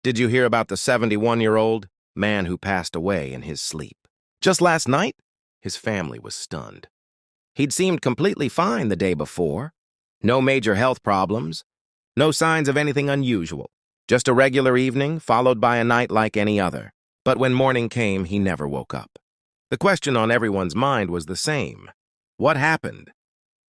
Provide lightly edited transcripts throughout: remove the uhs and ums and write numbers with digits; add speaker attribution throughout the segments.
Speaker 1: Did you hear about the 71-year-old man who passed away in his sleep? Just last night, his family was stunned. He'd seemed completely fine the day before. No major health problems, no signs of anything unusual. Just a regular evening, followed by a night like any other. But when morning came, he never woke up. The question on everyone's mind was the same. What happened?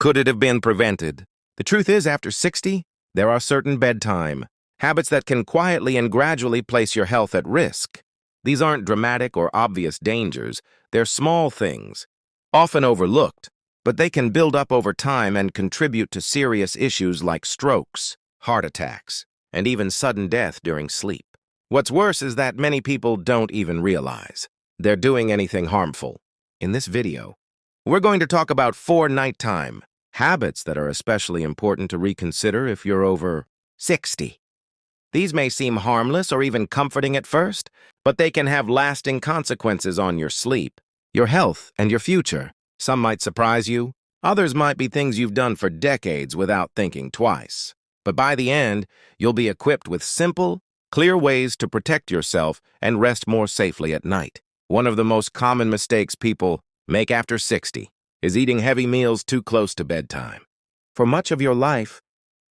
Speaker 1: Could it have been prevented? The truth is, after 60, there are certain bedtime habits that can quietly and gradually place your health at risk. These aren't dramatic or obvious dangers. They're small things, often overlooked, but they can build up over time and contribute to serious issues like strokes, heart attacks, and even sudden death during sleep. What's worse is that many people don't even realize they're doing anything harmful. In this video, we're going to talk about 4 nighttime habits that are especially important to reconsider if you're over 60. These may seem harmless or even comforting at first, but they can have lasting consequences on your sleep, your health, and your future. Some might surprise you. Others might be things you've done for decades without thinking twice. But by the end, you'll be equipped with simple, clear ways to protect yourself and rest more safely at night. One of the most common mistakes people make after 60 is eating heavy meals too close to bedtime. For much of your life,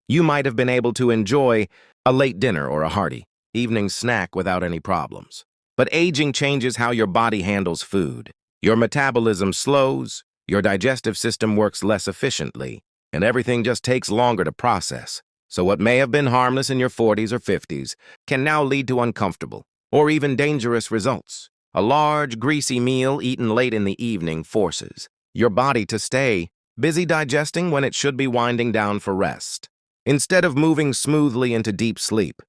Speaker 1: you might have been able to enjoy a late dinner or a hearty evening snack without any problems. But aging changes how your body handles food. Your metabolism slows, your digestive system works less efficiently, and everything just takes longer to process. So what may have been harmless in your 40s or 50s can now lead to uncomfortable or even dangerous results. A large, greasy meal eaten late in the evening forces your body to stay busy digesting when it should be winding down for rest. Instead of moving smoothly into deep sleep,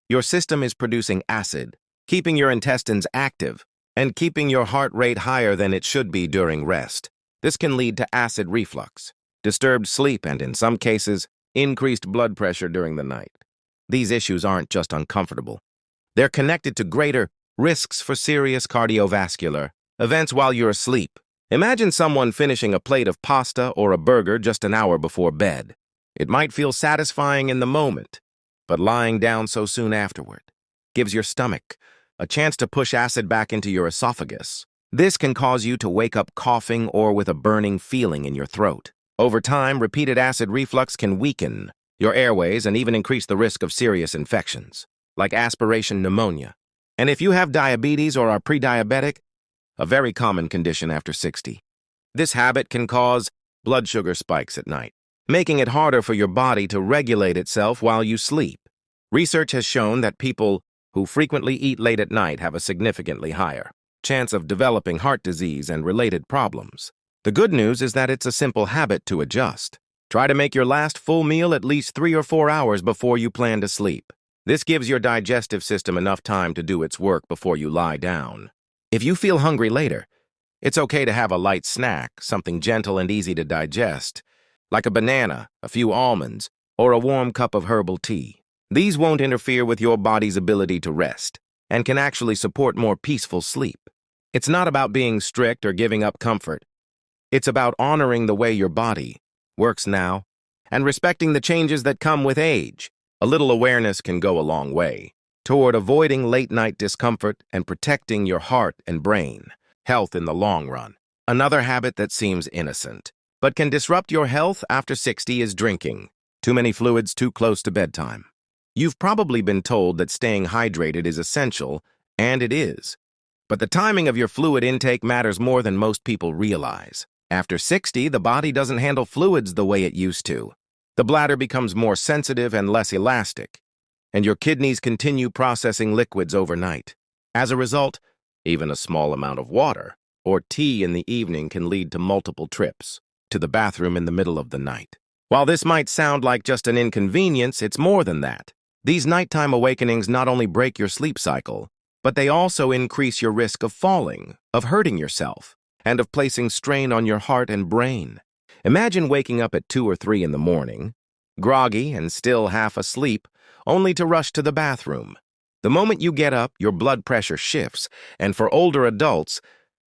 Speaker 1: your system is producing acid, keeping your intestines active and keeping your heart rate higher than it should be during rest. This can lead to acid reflux, disturbed sleep, and in some cases, increased blood pressure during the night. These issues aren't just uncomfortable. They're connected to greater risks for serious cardiovascular events while you're asleep. Imagine someone finishing a plate of pasta or a burger just an hour before bed. It might feel satisfying in the moment, but lying down so soon afterward gives your stomach a chance to push acid back into your esophagus. This can cause you to wake up coughing or with a burning feeling in your throat. Over time, repeated acid reflux can weaken your airways and even increase the risk of serious infections, like aspiration pneumonia. And if you have diabetes or are pre-diabetic, a very common condition after 60, this habit can cause blood sugar spikes at night, making it harder for your body to regulate itself while you sleep. Research has shown that people who frequently eat late at night have a significantly higher chance of developing heart disease and related problems. The good news is that it's a simple habit to adjust. Try to make your last full meal at least 3 or 4 hours before you plan to sleep. This gives your digestive system enough time to do its work before you lie down. If you feel hungry later, it's okay to have a light snack, something gentle and easy to digest, like a banana, a few almonds, or a warm cup of herbal tea. These won't interfere with your body's ability to rest and can actually support more peaceful sleep. It's not about being strict or giving up comfort. It's about honoring the way your body works now and respecting the changes that come with age. A little awareness can go a long way toward avoiding late-night discomfort and protecting your heart and brain health in the long run. Another habit that seems innocent but can disrupt your health after 60 is drinking too many fluids too close to bedtime. You've probably been told that staying hydrated is essential, and it is. But the timing of your fluid intake matters more than most people realize. After 60, the body doesn't handle fluids the way it used to. The bladder becomes more sensitive and less elastic, and your kidneys continue processing liquids overnight. As a result, even a small amount of water or tea in the evening can lead to multiple trips to the bathroom in the middle of the night. While this might sound like just an inconvenience, it's more than that. These nighttime awakenings not only break your sleep cycle, but they also increase your risk of falling, of hurting yourself, and of placing strain on your heart and brain. Imagine waking up at 2 or 3 in the morning, groggy and still half asleep, only to rush to the bathroom. The moment you get up, your blood pressure shifts, and for older adults,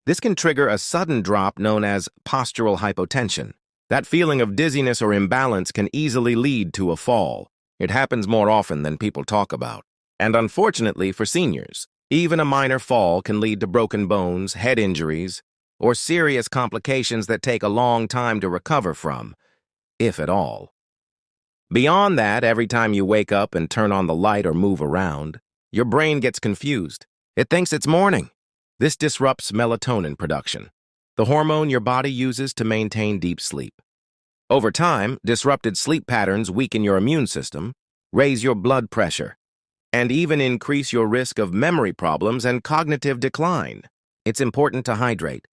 Speaker 1: this can trigger a sudden drop known as postural hypotension. That feeling of dizziness or imbalance can easily lead to a fall. It happens more often than people talk about. And unfortunately for seniors, even a minor fall can lead to broken bones, head injuries, or serious complications that take a long time to recover from, if at all. Beyond that, every time you wake up and turn on the light or move around, your brain gets confused. It thinks it's morning. This disrupts melatonin production, the hormone your body uses to maintain deep sleep. Over time, disrupted sleep patterns weaken your immune system, raise your blood pressure, and even increase your risk of memory problems and cognitive decline. It's important to hydrate,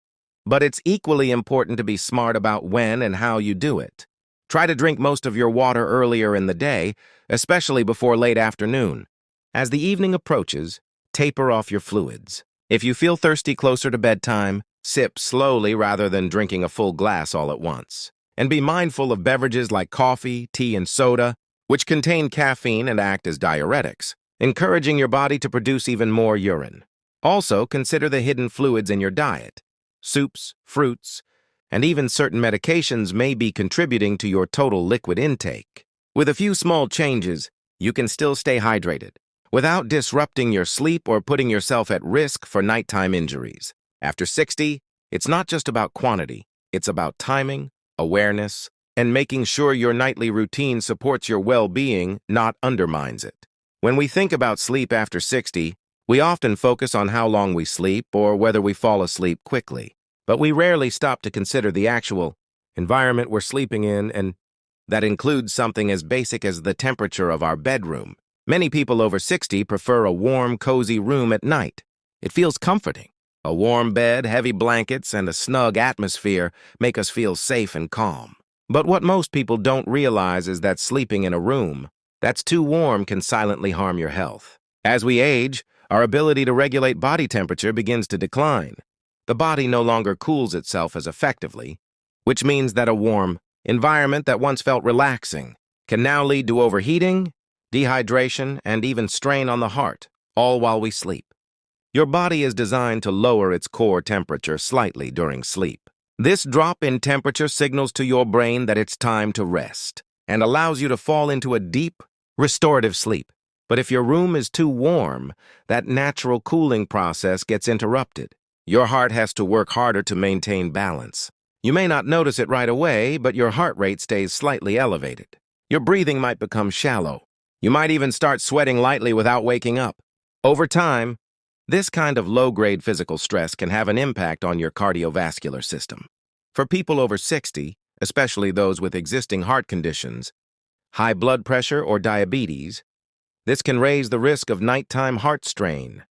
Speaker 1: but it's equally important to be smart about when and how you do it. Try to drink most of your water earlier in the day, especially before late afternoon. As the evening approaches, taper off your fluids. If you feel thirsty closer to bedtime, sip slowly rather than drinking a full glass all at once. And be mindful of beverages like coffee, tea, and soda, which contain caffeine and act as diuretics, encouraging your body to produce even more urine. Also, consider the hidden fluids in your diet. Soups, fruits, and even certain medications may be contributing to your total liquid intake. With a few small changes, you can still stay hydrated, without disrupting your sleep or putting yourself at risk for nighttime injuries. After 60, it's not just about quantity, it's about timing, awareness, and making sure your nightly routine supports your well-being, not undermines it. When we think about sleep after 60, we often focus on how long we sleep or whether we fall asleep quickly. But we rarely stop to consider the actual environment we're sleeping in, and that includes something as basic as the temperature of our bedroom. Many people over 60 prefer a warm, cozy room at night. It feels comforting. A warm bed, heavy blankets, and a snug atmosphere make us feel safe and calm. But what most people don't realize is that sleeping in a room that's too warm can silently harm your health. As we age, our ability to regulate body temperature begins to decline. The body no longer cools itself as effectively, which means that a warm environment that once felt relaxing can now lead to overheating, dehydration, and even strain on the heart, all while we sleep. Your body is designed to lower its core temperature slightly during sleep. This drop in temperature signals to your brain that it's time to rest and allows you to fall into a deep, restorative sleep. But if your room is too warm, that natural cooling process gets interrupted. Your heart has to work harder to maintain balance. You may not notice it right away, but your heart rate stays slightly elevated. Your breathing might become shallow. You might even start sweating lightly without waking up. Over time, this kind of low-grade physical stress can have an impact on your cardiovascular system. For people over 60, especially those with existing heart conditions, high blood pressure, or diabetes, this can raise the risk of nighttime heart strain,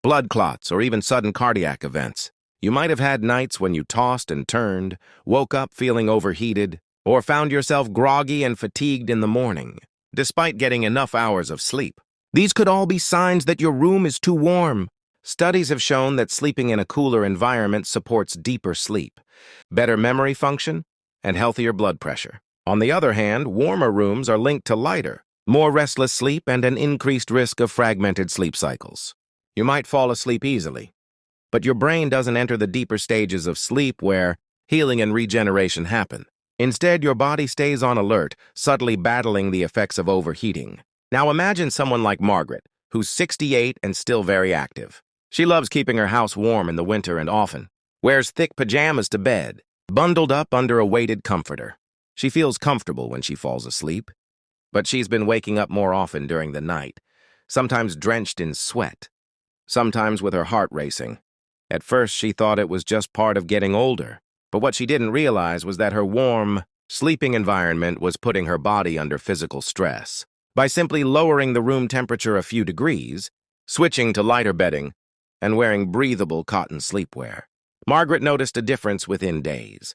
Speaker 1: blood clots, or even sudden cardiac events. You might have had nights when you tossed and turned, woke up feeling overheated, or found yourself groggy and fatigued in the morning, despite getting enough hours of sleep. These could all be signs that your room is too warm. Studies have shown that sleeping in a cooler environment supports deeper sleep, better memory function, and healthier blood pressure. On the other hand, warmer rooms are linked to lighter, more restless sleep and an increased risk of fragmented sleep cycles. You might fall asleep easily, but your brain doesn't enter the deeper stages of sleep where healing and regeneration happen. Instead, your body stays on alert, subtly battling the effects of overheating. Now imagine someone like Margaret, who's 68 and still very active. She loves keeping her house warm in the winter and often wears thick pajamas to bed, bundled up under a weighted comforter. She feels comfortable when she falls asleep, but she's been waking up more often during the night, sometimes drenched in sweat, sometimes with her heart racing. At first, she thought it was just part of getting older, but what she didn't realize was that her warm, sleeping environment was putting her body under physical stress. By simply lowering the room temperature a few degrees, switching to lighter bedding, and wearing breathable cotton sleepwear, Margaret noticed a difference within days.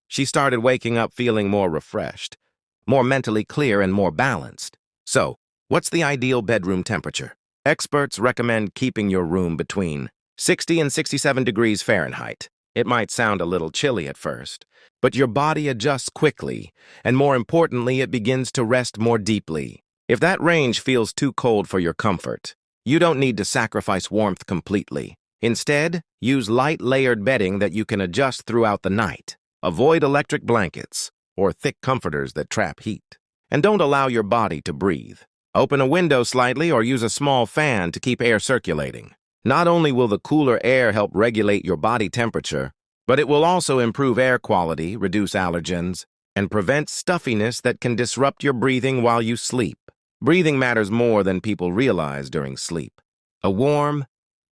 Speaker 1: She started waking up feeling more refreshed, more mentally clear, and more balanced. So, what's the ideal bedroom temperature? Experts recommend keeping your room between 60 and 67 degrees Fahrenheit. It might sound a little chilly at first, but your body adjusts quickly, and more importantly, it begins to rest more deeply. If that range feels too cold for your comfort, you don't need to sacrifice warmth completely. Instead, use light layered bedding that you can adjust throughout the night. Avoid electric blankets or thick comforters that trap heat. And don't allow your body to breathe. Open a window slightly or use a small fan to keep air circulating. Not only will the cooler air help regulate your body temperature, but it will also improve air quality, reduce allergens, and prevent stuffiness that can disrupt your breathing while you sleep. Breathing matters more than people realize during sleep. A warm,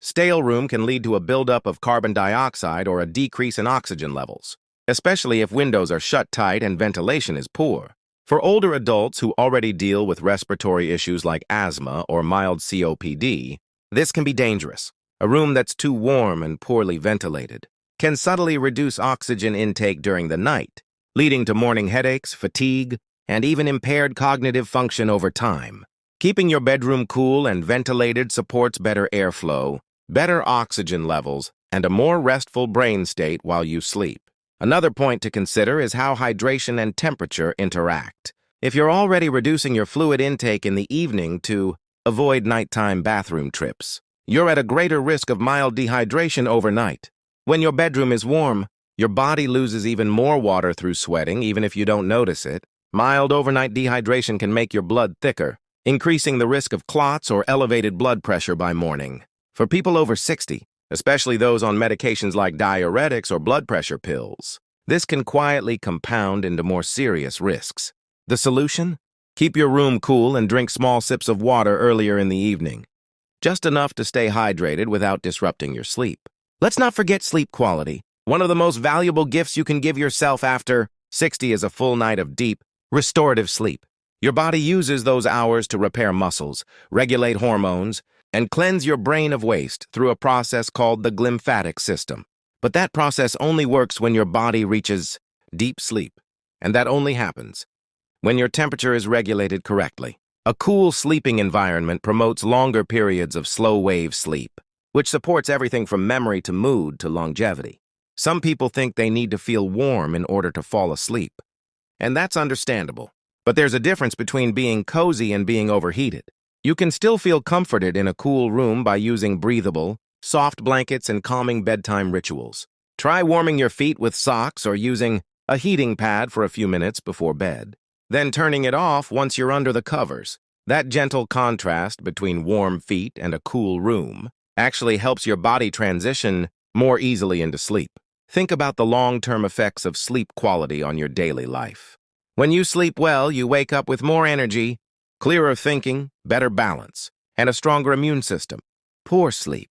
Speaker 1: stale room can lead to a buildup of carbon dioxide or a decrease in oxygen levels, especially if windows are shut tight and ventilation is poor. For older adults who already deal with respiratory issues like asthma or mild COPD, this can be dangerous. A room that's too warm and poorly ventilated can subtly reduce oxygen intake during the night, leading to morning headaches, fatigue, and even impaired cognitive function over time. Keeping your bedroom cool and ventilated supports better airflow, better oxygen levels, and a more restful brain state while you sleep. Another point to consider is how hydration and temperature interact. If you're already reducing your fluid intake in the evening to avoid nighttime bathroom trips, you're at a greater risk of mild dehydration overnight. When your bedroom is warm, your body loses even more water through sweating, even if you don't notice it. Mild overnight dehydration can make your blood thicker, increasing the risk of clots or elevated blood pressure by morning. For people over 60, especially those on medications like diuretics or blood pressure pills, this can quietly compound into more serious risks. The solution? Keep your room cool and drink small sips of water earlier in the evening, just enough to stay hydrated without disrupting your sleep. Let's not forget sleep quality. One of the most valuable gifts you can give yourself after 60 is a full night of deep, restorative sleep. Your body uses those hours to repair muscles, regulate hormones, and cleanse your brain of waste through a process called the glymphatic system. But that process only works when your body reaches deep sleep, and that only happens when your temperature is regulated correctly. A cool sleeping environment promotes longer periods of slow-wave sleep, which supports everything from memory to mood to longevity. Some people think they need to feel warm in order to fall asleep, and that's understandable. But there's a difference between being cozy and being overheated. You can still feel comforted in a cool room by using breathable, soft blankets and calming bedtime rituals. Try warming your feet with socks or using a heating pad for a few minutes before bed, then turning it off once you're under the covers. That gentle contrast between warm feet and a cool room actually helps your body transition more easily into sleep. Think about the long-term effects of sleep quality on your daily life. When you sleep well, you wake up with more energy, clearer thinking, better balance, and a stronger immune system. Poor sleep,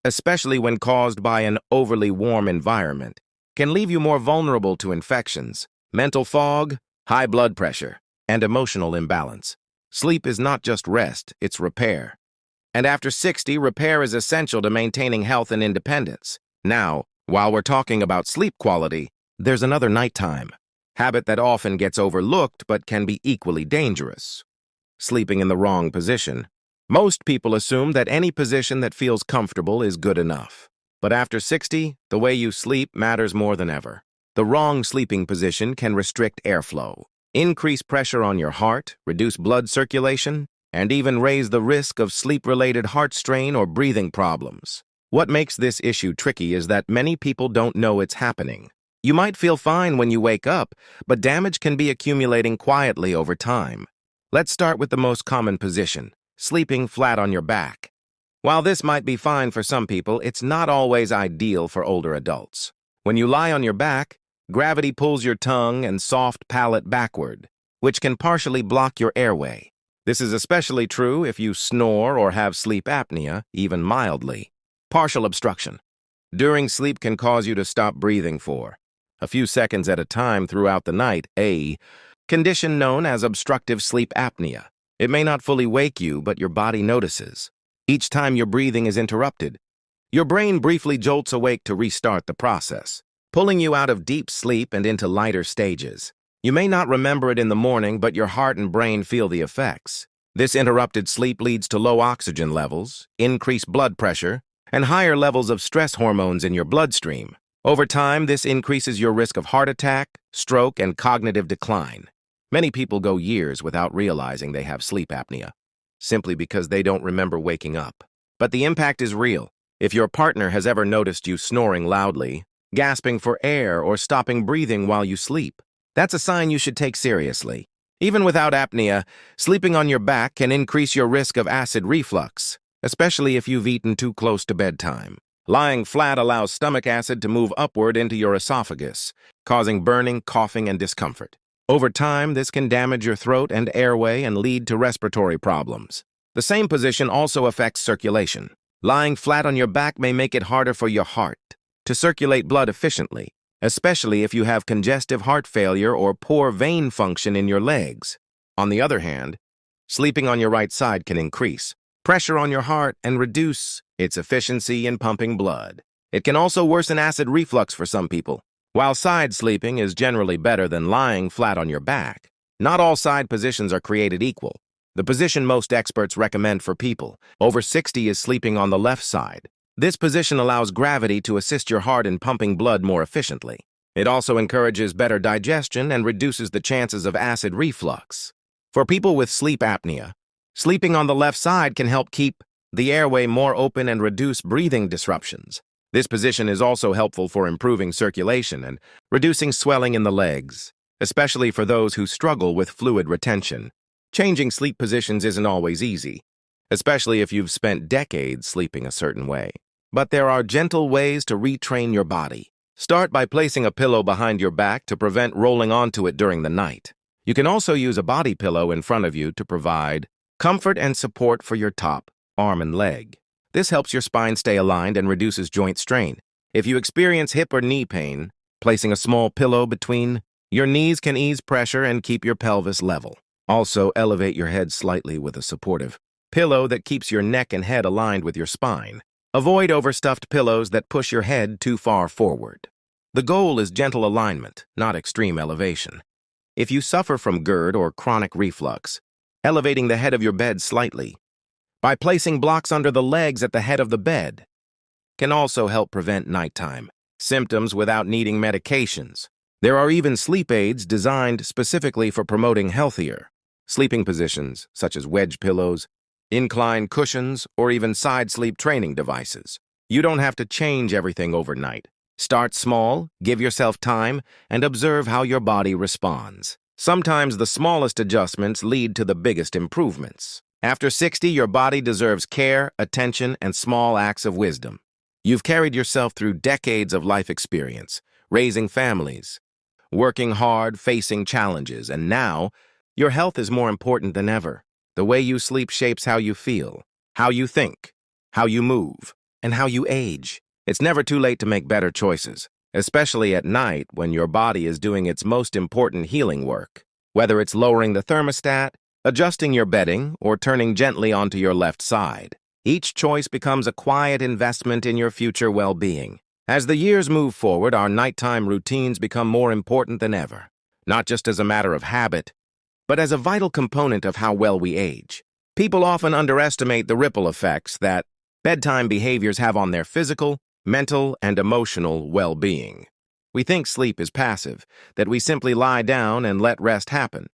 Speaker 1: especially when caused by an overly warm environment, can leave you more vulnerable to infections, mental fog, high blood pressure, and emotional imbalance. Sleep is not just rest, it's repair. And after 60, repair is essential to maintaining health and independence. Now, while we're talking about sleep quality, there's another nighttime habit that often gets overlooked but can be equally dangerous: sleeping in the wrong position. Most people assume that any position that feels comfortable is good enough. But after 60, the way you sleep matters more than ever. The wrong sleeping position can restrict airflow, increase pressure on your heart, reduce blood circulation, and even raise the risk of sleep-related heart strain or breathing problems. What makes this issue tricky is that many people don't know it's happening. You might feel fine when you wake up, but damage can be accumulating quietly over time. Let's start with the most common position: sleeping flat on your back. While this might be fine for some people, it's not always ideal for older adults. When you lie on your back, gravity pulls your tongue and soft palate backward, which can partially block your airway. This is especially true if you snore or have sleep apnea, even mildly. Partial obstruction during sleep can cause you to stop breathing for a few seconds at a time throughout the night, a condition known as obstructive sleep apnea. It may not fully wake you, but your body notices. Each time your breathing is interrupted, your brain briefly jolts awake to restart the process, pulling you out of deep sleep and into lighter stages. You may not remember it in the morning, but your heart and brain feel the effects. This interrupted sleep leads to low oxygen levels, increased blood pressure, and higher levels of stress hormones in your bloodstream. Over time, this increases your risk of heart attack, stroke, and cognitive decline. Many people go years without realizing they have sleep apnea, simply because they don't remember waking up. But the impact is real. If your partner has ever noticed you snoring loudly, gasping for air, or stopping breathing while you sleep, that's a sign you should take seriously. Even without apnea, sleeping on your back can increase your risk of acid reflux, especially if you've eaten too close to bedtime. Lying flat allows stomach acid to move upward into your esophagus, causing burning, coughing, and discomfort. Over time, this can damage your throat and airway and lead to respiratory problems. The same position also affects circulation. Lying flat on your back may make it harder for your heart to circulate blood efficiently, especially if you have congestive heart failure or poor vein function in your legs. On the other hand, sleeping on your right side can increase pressure on your heart and reduce its efficiency in pumping blood. It can also worsen acid reflux for some people. While side sleeping is generally better than lying flat on your back, not all side positions are created equal. The position most experts recommend for people over 60 is sleeping on the left side. This position allows gravity to assist your heart in pumping blood more efficiently. It also encourages better digestion and reduces the chances of acid reflux. For people with sleep apnea, sleeping on the left side can help keep the airway more open and reduce breathing disruptions. This position is also helpful for improving circulation and reducing swelling in the legs, especially for those who struggle with fluid retention. Changing sleep positions isn't always easy, especially if you've spent decades sleeping a certain way. But there are gentle ways to retrain your body. Start by placing a pillow behind your back to prevent rolling onto it during the night. You can also use a body pillow in front of you to provide comfort and support for your top, arm, and leg. This helps your spine stay aligned and reduces joint strain. If you experience hip or knee pain, placing a small pillow between your knees can ease pressure and keep your pelvis level. Also, elevate your head slightly with a supportive pillow that keeps your neck and head aligned with your spine. Avoid overstuffed pillows that push your head too far forward. The goal is gentle alignment, not extreme elevation. If you suffer from GERD or chronic reflux, elevating the head of your bed slightly by placing blocks under the legs at the head of the bed can also help prevent nighttime symptoms without needing medications. There are even sleep aids designed specifically for promoting healthier sleeping positions, such as wedge pillows, incline cushions, or even side sleep training devices. You don't have to change everything overnight. Start small, give yourself time, and observe how your body responds. Sometimes the smallest adjustments lead to the biggest improvements. After 60, your body deserves care, attention, and small acts of wisdom. You've carried yourself through decades of life experience, raising families, working hard, facing challenges, and now your health is more important than ever. The way you sleep shapes how you feel, how you think, how you move, and how you age. It's never too late to make better choices, especially at night when your body is doing its most important healing work. Whether it's lowering the thermostat, adjusting your bedding, or turning gently onto your left side, each choice becomes a quiet investment in your future well-being. As the years move forward, our nighttime routines become more important than ever, not just as a matter of habit, but as a vital component of how well we age. People often underestimate the ripple effects that bedtime behaviors have on their physical, mental, and emotional well-being. We think sleep is passive, that we simply lie down and let rest happen.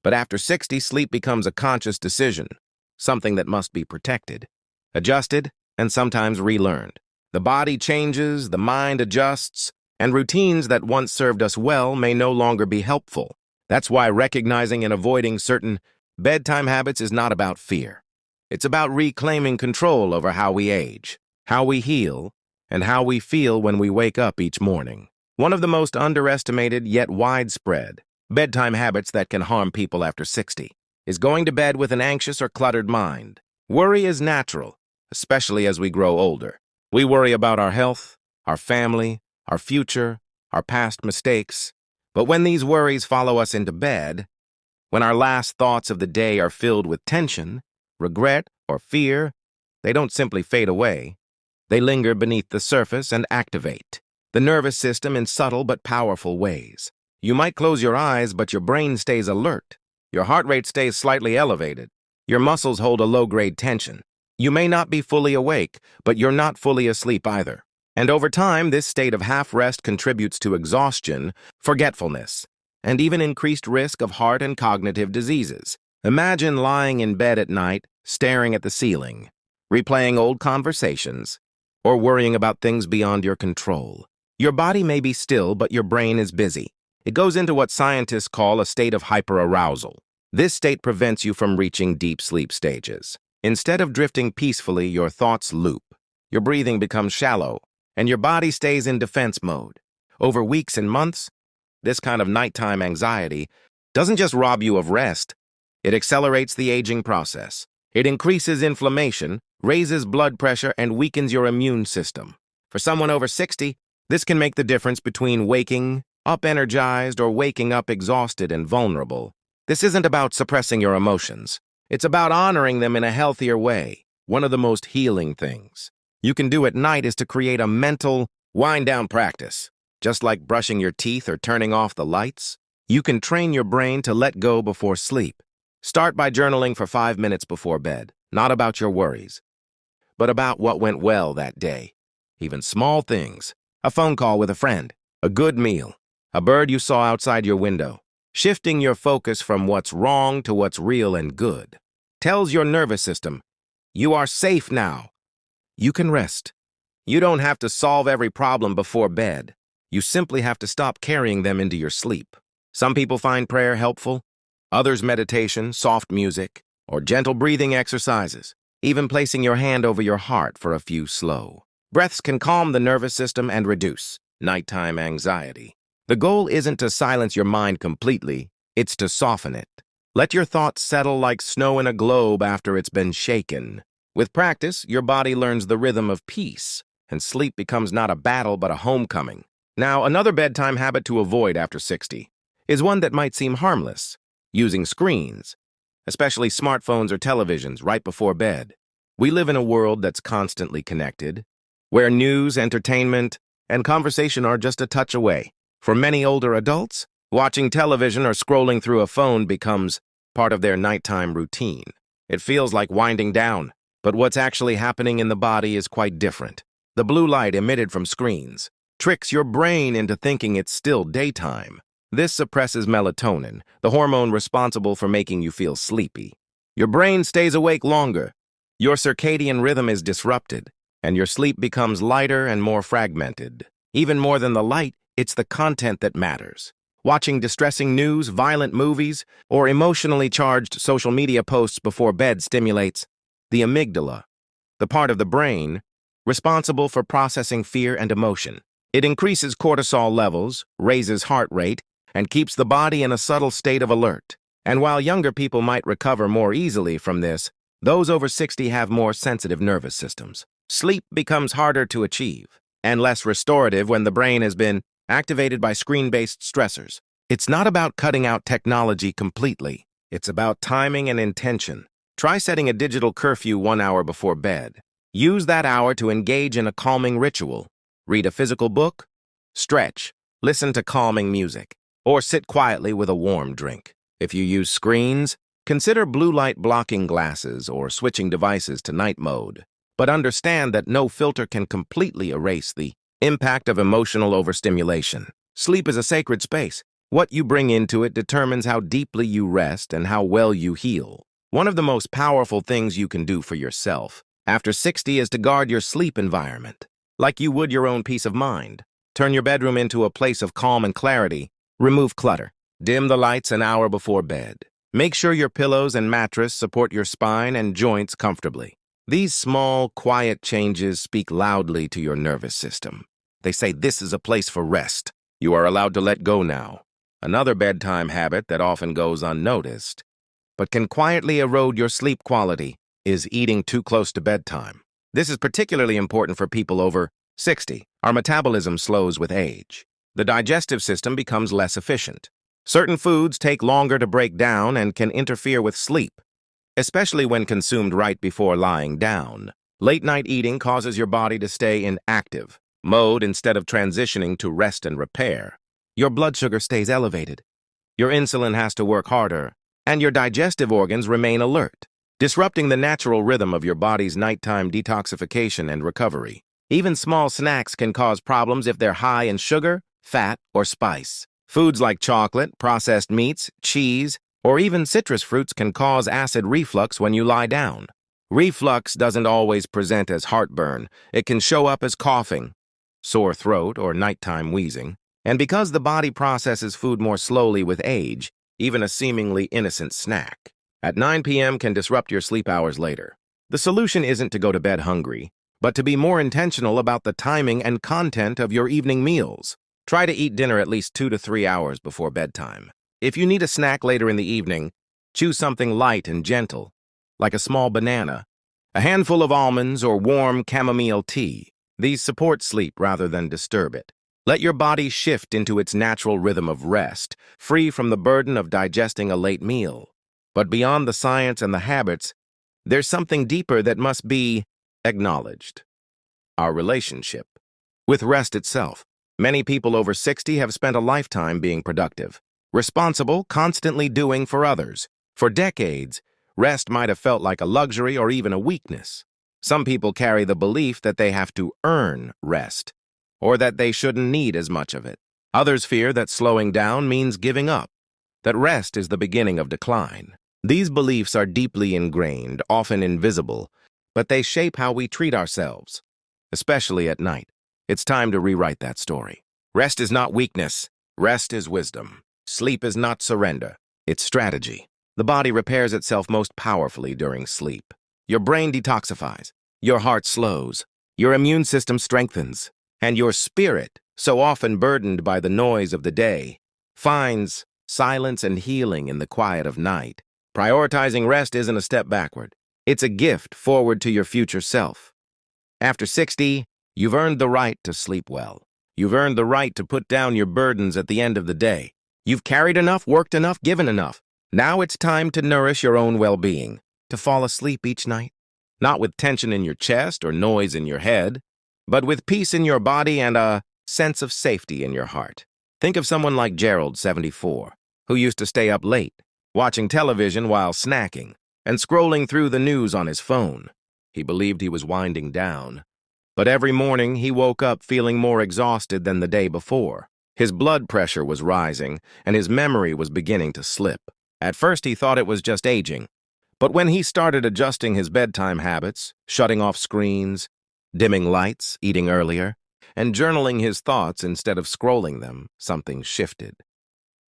Speaker 1: But after 60, sleep becomes a conscious decision, something that must be protected, adjusted, and sometimes relearned. The body changes, the mind adjusts, and routines that once served us well may no longer be helpful. That's why recognizing and avoiding certain bedtime habits is not about fear. It's about reclaiming control over how we age, how we heal, and how we feel when we wake up each morning. One of the most underestimated yet widespread bedtime habits that can harm people after 60 is going to bed with an anxious or cluttered mind. Worry is natural, especially as we grow older. We worry about our health, our family, our future, our past mistakes. But when these worries follow us into bed, when our last thoughts of the day are filled with tension, regret, or fear, they don't simply fade away. They linger beneath the surface and activate the nervous system in subtle but powerful ways. You might close your eyes, but your brain stays alert. Your heart rate stays slightly elevated. Your muscles hold a low-grade tension. You may not be fully awake, but you're not fully asleep either. And over time, this state of half-rest contributes to exhaustion, forgetfulness, and even increased risk of heart and cognitive diseases. Imagine lying in bed at night, staring at the ceiling, replaying old conversations, or worrying about things beyond your control. Your body may be still, but your brain is busy. It goes into what scientists call a state of hyperarousal. This state prevents you from reaching deep sleep stages. Instead of drifting peacefully, your thoughts loop. Your breathing becomes shallow, and your body stays in defense mode. Over weeks and months, this kind of nighttime anxiety doesn't just rob you of rest, it accelerates the aging process. It increases inflammation, raises blood pressure, and weakens your immune system. For someone over 60, this can make the difference between waking up energized or waking up exhausted and vulnerable. This isn't about suppressing your emotions. It's about honoring them in a healthier way. One of the most healing things you can do at night is to create a mental wind-down practice. Just like brushing your teeth or turning off the lights, you can train your brain to let go before sleep. Start by journaling for 5 minutes before bed, not about your worries, but about what went well that day. Even small things, a phone call with a friend, a good meal, a bird you saw outside your window, shifting your focus from what's wrong to what's real and good, tells your nervous system, you are safe now. You can rest. You don't have to solve every problem before bed. You simply have to stop carrying them into your sleep. Some people find prayer helpful, others meditation, soft music, or gentle breathing exercises. Even placing your hand over your heart for a few slow breaths can calm the nervous system and reduce nighttime anxiety. The goal isn't to silence your mind completely, it's to soften it. Let your thoughts settle like snow in a globe after it's been shaken. With practice, your body learns the rhythm of peace, and sleep becomes not a battle but a homecoming. Now, another bedtime habit to avoid after 60 is one that might seem harmless: using screens, especially smartphones or televisions, right before bed. We live in a world that's constantly connected, where news, entertainment, and conversation are just a touch away. For many older adults, watching television or scrolling through a phone becomes part of their nighttime routine. It feels like winding down, but what's actually happening in the body is quite different. The blue light emitted from screens tricks your brain into thinking it's still daytime. This suppresses melatonin, the hormone responsible for making you feel sleepy. Your brain stays awake longer, your circadian rhythm is disrupted, and your sleep becomes lighter and more fragmented. Even more than the light, it's the content that matters. Watching distressing news, violent movies, or emotionally charged social media posts before bed stimulates the amygdala, the part of the brain responsible for processing fear and emotion. It increases cortisol levels, raises heart rate, and keeps the body in a subtle state of alert. And while younger people might recover more easily from this, those over 60 have more sensitive nervous systems. Sleep becomes harder to achieve and less restorative when the brain has been activated by screen-based stressors. It's not about cutting out technology completely. It's about timing and intention. Try setting a digital curfew 1 hour before bed. Use that hour to engage in a calming ritual. Read a physical book, stretch, listen to calming music, or sit quietly with a warm drink. If you use screens, consider blue light blocking glasses or switching devices to night mode. But understand that no filter can completely erase the impact of emotional overstimulation. Sleep is a sacred space. What you bring into it determines how deeply you rest and how well you heal. One of the most powerful things you can do for yourself after 60 is to guard your sleep environment, like you would your own peace of mind. Turn your bedroom into a place of calm and clarity. Remove clutter. Dim the lights an hour before bed. Make sure your pillows and mattress support your spine and joints comfortably. These small, quiet changes speak loudly to your nervous system. They say this is a place for rest. You are allowed to let go now. Another bedtime habit that often goes unnoticed, but can quietly erode your sleep quality, is eating too close to bedtime. This is particularly important for people over 60. Our metabolism slows with age. The digestive system becomes less efficient. Certain foods take longer to break down and can interfere with sleep, especially when consumed right before lying down. Late-night eating causes your body to stay in active mode instead of transitioning to rest and repair. Your blood sugar stays elevated. Your insulin has to work harder, and your digestive organs remain alert, disrupting the natural rhythm of your body's nighttime detoxification and recovery. Even small snacks can cause problems if they're high in sugar, fat, or spice. Foods like chocolate, processed meats, cheese, or even citrus fruits can cause acid reflux when you lie down. Reflux doesn't always present as heartburn. It can show up as coughing, sore throat, or nighttime wheezing. And because the body processes food more slowly with age, even a seemingly innocent snack at 9 p.m. can disrupt your sleep hours later. The solution isn't to go to bed hungry, but to be more intentional about the timing and content of your evening meals. Try to eat dinner at least 2 to 3 hours before bedtime. If you need a snack later in the evening, choose something light and gentle, like a small banana, a handful of almonds, or warm chamomile tea. These support sleep rather than disturb it. Let your body shift into its natural rhythm of rest, free from the burden of digesting a late meal. But beyond the science and the habits, there's something deeper that must be acknowledged: our relationship with rest itself. Many people over 60 have spent a lifetime being productive, responsible, constantly doing for others. For decades, rest might have felt like a luxury or even a weakness. Some people carry the belief that they have to earn rest, or that they shouldn't need as much of it. Others fear that slowing down means giving up, that rest is the beginning of decline. These beliefs are deeply ingrained, often invisible, but they shape how we treat ourselves, especially at night. It's time to rewrite that story. Rest is not weakness. Rest is wisdom. Sleep is not surrender. It's strategy. The body repairs itself most powerfully during sleep. Your brain detoxifies. Your heart slows. Your immune system strengthens. And your spirit, so often burdened by the noise of the day, finds silence and healing in the quiet of night. Prioritizing rest isn't a step backward. It's a gift forward to your future self. After 60, you've earned the right to sleep well. You've earned the right to put down your burdens at the end of the day. You've carried enough, worked enough, given enough. Now it's time to nourish your own well-being, to fall asleep each night, not with tension in your chest or noise in your head, but with peace in your body and a sense of safety in your heart. Think of someone like Gerald, 74, who used to stay up late, watching television while snacking and scrolling through the news on his phone. He believed he was winding down, but every morning he woke up feeling more exhausted than the day before. His blood pressure was rising, and his memory was beginning to slip. At first he thought it was just aging, but when he started adjusting his bedtime habits, shutting off screens, dimming lights, eating earlier, and journaling his thoughts instead of scrolling them, something shifted.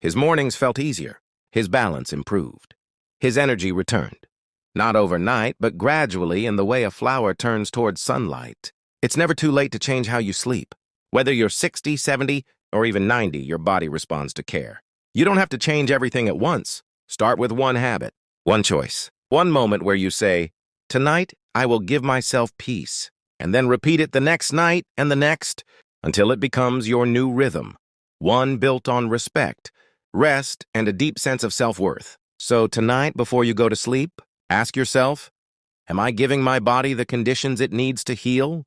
Speaker 1: His mornings felt easier. His balance improved. His energy returned. Not overnight, but gradually, in the way a flower turns towards sunlight. It's never too late to change how you sleep. Whether you're 60, 70, or even 90, your body responds to care. You don't have to change everything at once. Start with one habit, one choice, one moment where you say, "Tonight, I will give myself peace," and then repeat it the next night and the next until it becomes your new rhythm, one built on respect, rest, and a deep sense of self-worth. So tonight, before you go to sleep, ask yourself, am I giving my body the conditions it needs to heal?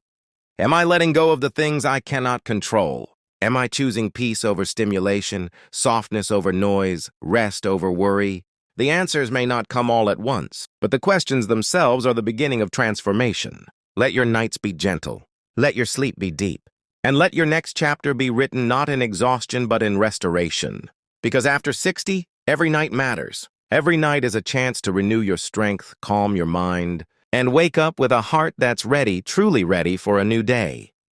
Speaker 1: Am I letting go of the things I cannot control? Am I choosing peace over stimulation, softness over noise, rest over worry? The answers may not come all at once, but the questions themselves are the beginning of transformation. Let your nights be gentle. Let your sleep be deep. And let your next chapter be written not in exhaustion but in restoration. Because after 60, every night matters. Every night is a chance to renew your strength, calm your mind, and wake up with a heart that's ready, truly ready for a new day.